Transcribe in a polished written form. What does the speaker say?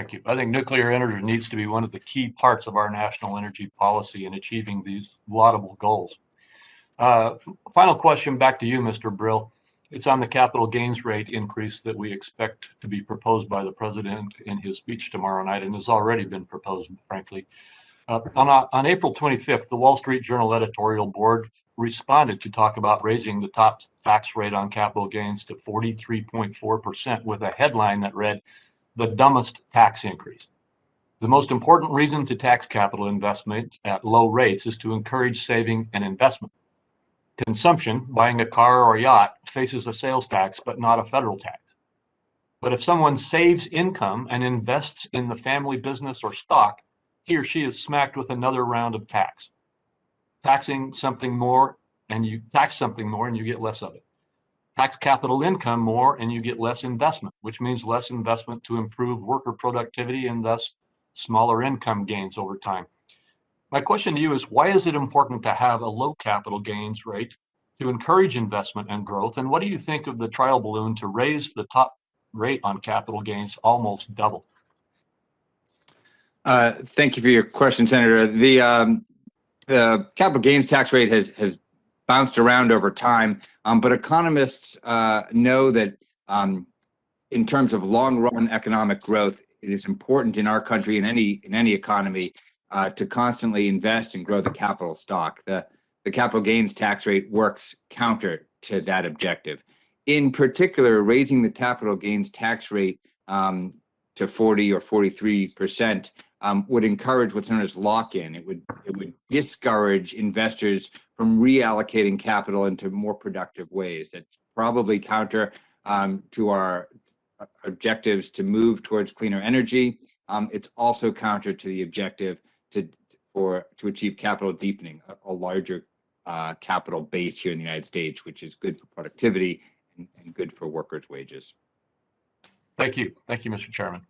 Thank you. I think nuclear energy needs to be one of the key parts of our national energy policy in achieving these laudable goals. Final question back to you, Mr. Brill. It's on the capital gains rate increase that we expect to be proposed by the president in his speech tomorrow night, and has already been proposed, frankly. On April 25th, the Wall Street Journal editorial board responded to talk about raising the top tax rate on capital gains to 43.4% with a headline that read, "The dumbest tax increase." The most important reason to tax capital investment at low rates is to encourage saving and investment. Consumption, buying a car or a yacht, faces a sales tax, but not a federal tax. But if someone saves income and invests in the family business or stock, he or she is smacked with another round of tax. Taxing something more and you get less of it. Tax capital income more and you get less investment, which means less investment to improve worker productivity and thus smaller income gains over time. My question to you is, why is it important to have a low capital gains rate to encourage investment and growth? And what do you think of the trial balloon to raise the top rate on capital gains almost double? Thank you for your question, Senator. The capital gains tax rate has bounced around over time, but economists know that in terms of long-run economic growth, it is important in our country, in any economy, to constantly invest and grow the capital stock. The capital gains tax rate works counter to that objective. In particular, raising the capital gains tax rate to 40 or 43% would encourage what's known as lock-in. It would discourage investors from reallocating capital into more productive ways. That's probably counter to our objectives to move towards cleaner energy. It's also counter to the objective to achieve capital deepening, a larger capital base here in the United States, which is good for productivity and good for workers' wages. Thank you. Thank you, Mr. Chairman.